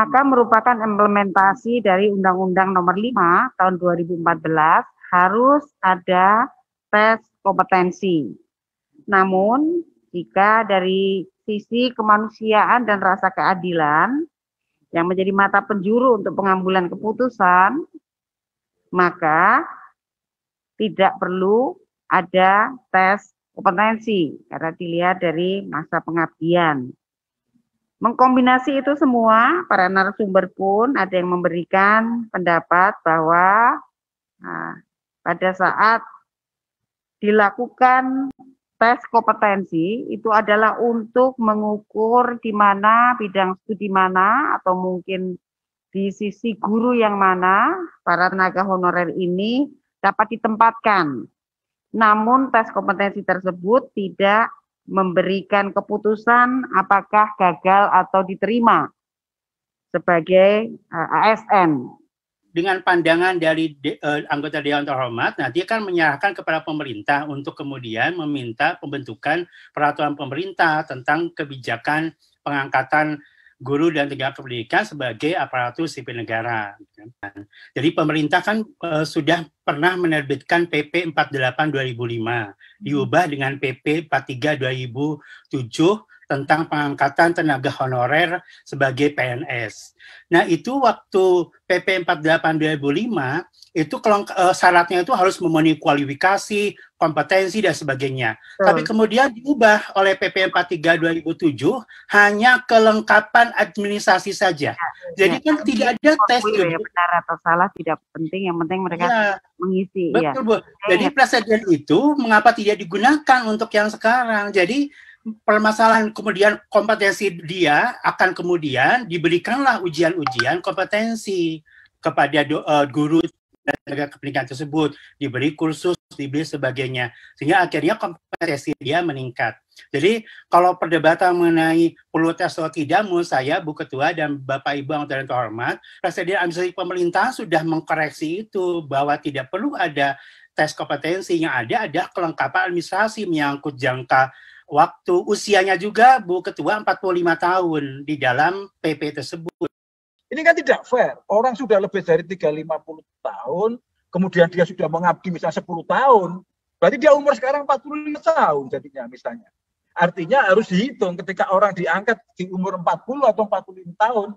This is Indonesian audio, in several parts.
maka merupakan implementasi dari Undang-Undang Nomor 5 Tahun 2014 harus ada tes kompetensi. Namun, jika dari sisi kemanusiaan dan rasa keadilan yang menjadi mata penjuru untuk pengambilan keputusan, maka tidak perlu ada tes kompetensi karena dilihat dari masa pengabdian. Mengkombinasi itu semua, para narasumber pun ada yang memberikan pendapat bahwa pada saat dilakukan tes kompetensi itu adalah untuk mengukur di mana bidang studi mana atau mungkin di sisi guru yang mana para tenaga honorer ini dapat ditempatkan. Namun tes kompetensi tersebut tidak memberikan keputusan apakah gagal atau diterima sebagai ASN. Dengan pandangan dari anggota Dewan Terhormat, nah dia kan menyerahkan kepada pemerintah untuk kemudian meminta pembentukan peraturan pemerintah tentang kebijakan pengangkatan guru dan tenaga pendidikan sebagai aparatur sipil negara. Jadi pemerintah kan sudah pernah menerbitkan PP 48 2005, diubah dengan PP 43 2007 tentang pengangkatan tenaga honorer sebagai PNS. Nah, itu waktu PP 48 2005 itu syaratnya itu harus memenuhi kualifikasi, kompetensi dan sebagainya. Tapi kemudian diubah oleh PP 43 2007 hanya kelengkapan administrasi saja. Jadi kan tidak ada tes. Benar atau salah tidak penting, yang penting mereka mengisi. Betul, Bu. Jadi presiden itu mengapa tidak digunakan untuk yang sekarang? Jadi permasalahan kemudian kompetensi dia akan kemudian diberikanlah ujian-ujian kompetensi kepada guru dan tenaga pendidikan tersebut, diberi kursus, diberi sebagainya, sehingga akhirnya kompetensi dia meningkat. Jadi kalau perdebatan mengenai perlu tes atau tidak, menurut saya Bu Ketua dan Bapak Ibu anggota yang terhormat, Presiden administrasi pemerintah sudah mengkoreksi itu bahwa tidak perlu ada tes kompetensi, yang ada adalah kelengkapan administrasi menyangkut jangka waktu, usianya juga Bu Ketua 45 tahun di dalam PP tersebut. Ini kan tidak fair. Orang sudah lebih dari 350 tahun, kemudian dia sudah mengabdi misalnya 10 tahun, berarti dia umur sekarang 45 tahun jadinya misalnya. Artinya harus dihitung ketika orang diangkat di umur 40 atau 45 tahun,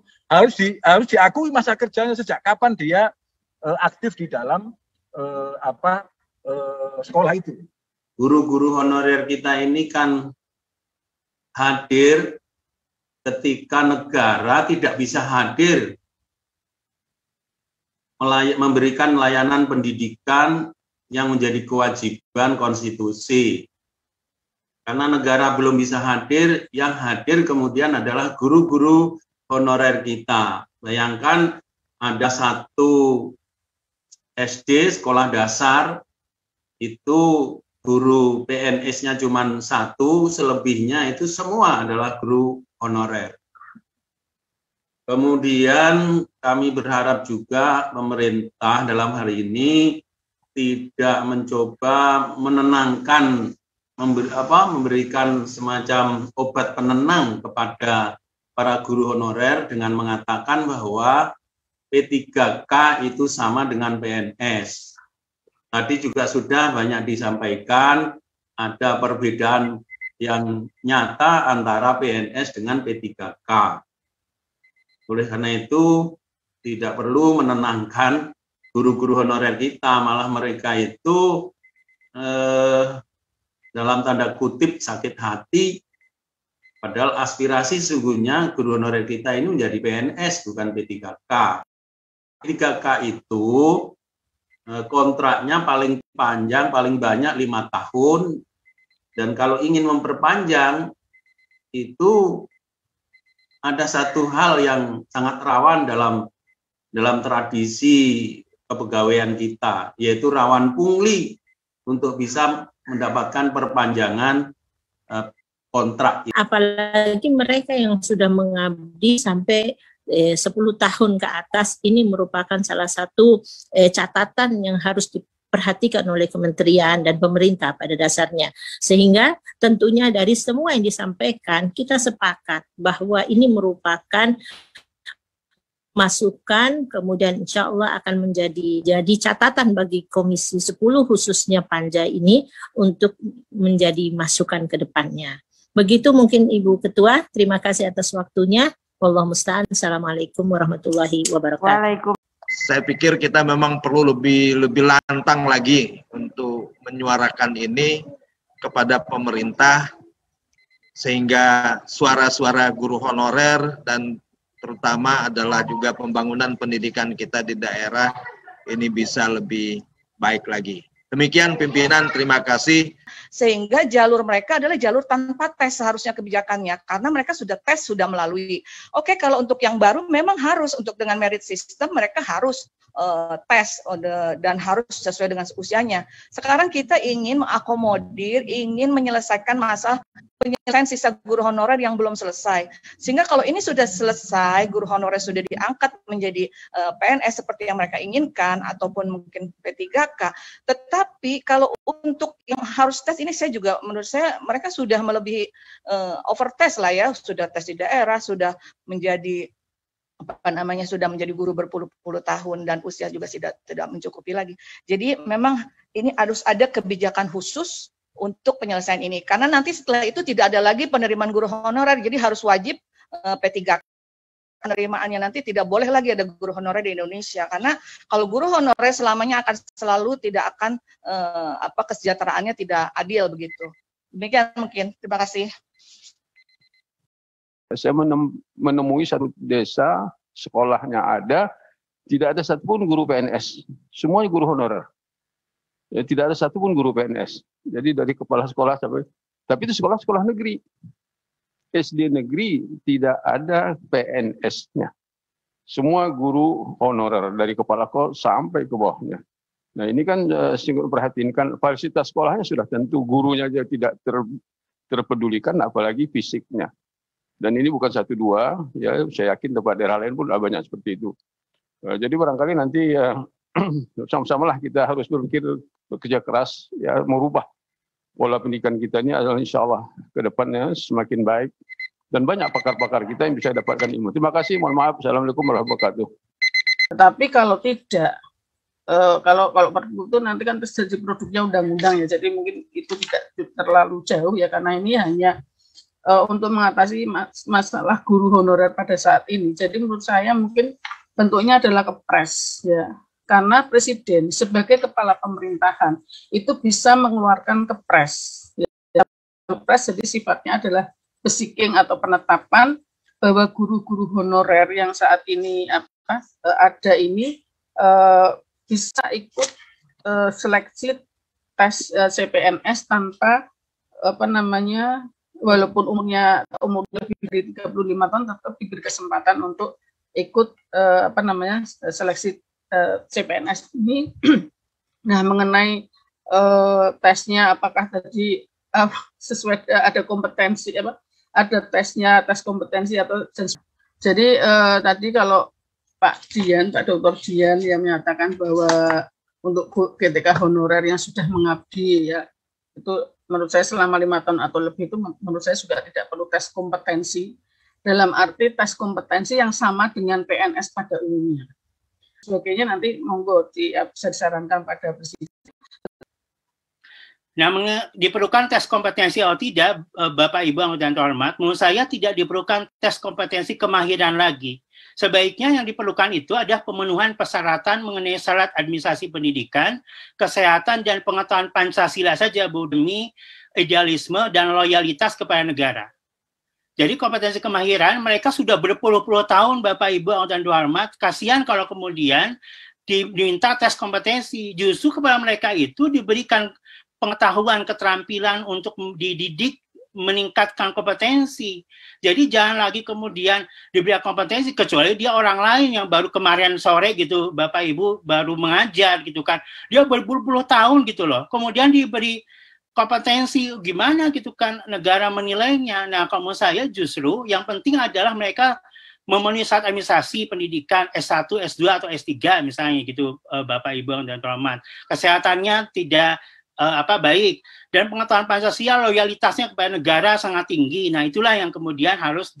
harus diakui masa kerjanya sejak kapan dia aktif di dalam sekolah itu. Guru-guru honorer kita ini kan hadir ketika negara tidak bisa hadir memberikan layanan pendidikan yang menjadi kewajiban konstitusi. Karena negara belum bisa hadir, yang hadir kemudian adalah guru-guru honorer kita. Bayangkan ada satu SD, sekolah dasar, itu guru PNS-nya cuma satu, selebihnya itu semua adalah guru honorer. Kemudian kami berharap juga pemerintah dalam hari ini tidak mencoba menenangkan, memberikan semacam obat penenang kepada para guru honorer dengan mengatakan bahwa P3K itu sama dengan PNS. Tadi juga sudah banyak disampaikan ada perbedaan yang nyata antara PNS dengan P3K. Oleh karena itu tidak perlu menenangkan guru-guru honorer kita, malah mereka itu dalam tanda kutip sakit hati, padahal aspirasi sesungguhnya guru honorer kita ini menjadi PNS bukan P3K. P3K itu kontraknya paling panjang, paling banyak 5 tahun, dan kalau ingin memperpanjang itu ada satu hal yang sangat rawan dalam tradisi kepegawaian kita, yaitu rawan pungli untuk bisa mendapatkan perpanjangan kontrak. Apalagi mereka yang sudah mengabdi sampai 10 tahun ke atas, ini merupakan salah satu catatan yang harus diperhatikan oleh kementerian dan pemerintah pada dasarnya. Sehingga tentunya dari semua yang disampaikan, kita sepakat bahwa ini merupakan masukan, kemudian insya Allah akan jadi catatan bagi Komisi 10 khususnya Panja ini untuk menjadi masukan ke depannya. Begitu mungkin Ibu Ketua, terima kasih atas waktunya. Wallahu musta'an. Assalamualaikum warahmatullahi wabarakatuh. Waalaikumsalam. Saya pikir kita memang perlu lebih lantang lagi untuk menyuarakan ini kepada pemerintah, sehingga suara-suara guru honorer dan terutama adalah juga pembangunan pendidikan kita di daerah ini bisa lebih baik lagi. Demikian pimpinan, terima kasih. Sehingga jalur mereka adalah jalur tanpa tes seharusnya kebijakannya, karena mereka sudah tes, sudah melalui. Oke, kalau untuk yang baru memang harus untuk dengan merit system mereka harus tes dan harus sesuai dengan usianya. Sekarang kita ingin mengakomodir, ingin menyelesaikan masalah penyelesaian sisa guru honorer yang belum selesai. Sehingga kalau ini sudah selesai, guru honorer sudah diangkat menjadi PNS seperti yang mereka inginkan, ataupun mungkin P3K. Tetapi kalau untuk yang harus tes ini, saya juga menurut saya mereka sudah melebihi over tes lah ya, sudah tes di daerah, sudah menjadi sudah menjadi guru berpuluh-puluh tahun dan usia juga tidak mencukupi lagi. Jadi memang ini harus ada kebijakan khusus untuk penyelesaian ini, karena nanti setelah itu tidak ada lagi penerimaan guru honorer, jadi harus wajib P3K. Penerimaannya nanti tidak boleh lagi ada guru honorer di Indonesia, karena kalau guru honorer selamanya akan selalu tidak akan kesejahteraannya tidak adil begitu. Demikian mungkin. Terima kasih. Saya menemui satu desa, sekolahnya ada, tidak ada satupun guru PNS, semuanya guru honorer. Ya, tidak ada satupun guru PNS. Jadi dari kepala sekolah sampai, tapi itu sekolah negeri. SD negeri tidak ada PNS-nya. Semua guru honorer dari kepala sekolah sampai ke bawahnya. Nah ini kan singgung perhatikan fasilitas sekolahnya sudah tentu, gurunya aja tidak terpedulikan, apalagi fisiknya. Dan ini bukan satu dua, ya saya yakin tempat daerah lain pun ada banyak seperti itu. Jadi barangkali nanti sama-samalah kita harus berpikir, bekerja keras, ya merubah pola pendidikan kita ini adalah insya Allah ke depannya semakin baik. Dan banyak pakar-pakar kita yang bisa dapatkan ilmu. Terima kasih, mohon maaf. Assalamualaikum warahmatullahi wabarakatuh. Tetapi kalau tidak, kalau perpu itu nanti kan terjadi produknya undang-undang ya, jadi mungkin itu tidak terlalu jauh ya, karena ini hanya untuk mengatasi masalah guru honorer pada saat ini. Jadi menurut saya mungkin bentuknya adalah kepres ya, karena presiden sebagai kepala pemerintahan itu bisa mengeluarkan kepres ya. Kepres jadi sifatnya adalah basiking atau penetapan bahwa guru-guru honorer yang saat ini ada ini bisa ikut seleksi tes CPNS tanpa walaupun umur lebih dari 35 tahun tetap diberi kesempatan untuk ikut seleksi CPNS ini. Nah, mengenai tesnya apakah tadi sesuai ada kompetensi ada tes kompetensi atau jadi tadi kalau Pak Dr. Dian yang menyatakan bahwa untuk GTK honorer yang sudah mengabdi ya, itu menurut saya selama 5 tahun atau lebih itu menurut saya juga tidak perlu tes kompetensi, dalam arti tes kompetensi yang sama dengan PNS pada umumnya. Sebagainya nanti monggo bisa disarankan pada presiden. Nah, diperlukan tes kompetensi atau tidak, Bapak Ibu anggota yang terhormat, menurut saya tidak diperlukan tes kompetensi kemahiran lagi. Sebaiknya yang diperlukan itu adalah pemenuhan persyaratan mengenai syarat administrasi pendidikan, kesehatan, dan pengetahuan Pancasila saja, Bu, demi idealisme dan loyalitas kepada negara. Jadi kompetensi kemahiran, mereka sudah berpuluh-puluh tahun, Bapak Ibu anggota yang terhormat, kasihan kalau kemudian diminta tes kompetensi. Justru kepada mereka itu diberikan pengetahuan, keterampilan untuk dididik, meningkatkan kompetensi. Jadi jangan lagi kemudian diberi kompetensi, kecuali dia orang lain yang baru kemarin sore gitu, Bapak Ibu baru mengajar gitu kan. Dia berpuluh-puluh tahun gitu loh. Kemudian diberi kompetensi, gimana gitu kan negara menilainya. Nah, kalau saya justru yang penting adalah mereka memenuhi syarat administrasi pendidikan S1, S2 atau S3 misalnya gitu, Bapak Ibu dan terhormat. Kesehatannya tidak baik, dan pengetahuan Pancasila, loyalitasnya kepada negara sangat tinggi. Nah, itulah yang kemudian harus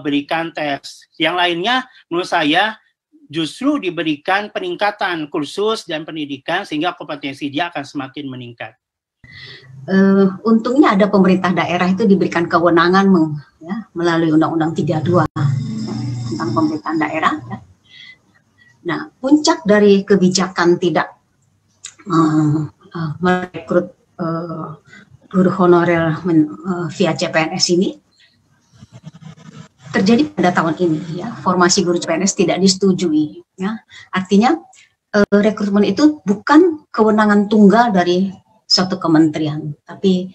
berikan tes. Yang lainnya menurut saya justru diberikan peningkatan kursus dan pendidikan sehingga kompetensi dia akan semakin meningkat. Untungnya ada pemerintah daerah itu diberikan kewenangan melalui Undang-Undang 32 tentang pemerintahan daerah. Ya. Nah, puncak dari kebijakan tidak merekrut guru honorer via CPNS ini terjadi pada tahun ini, ya. Formasi guru CPNS tidak disetujui, ya. Artinya rekrutmen itu bukan kewenangan tunggal dari suatu kementerian, tapi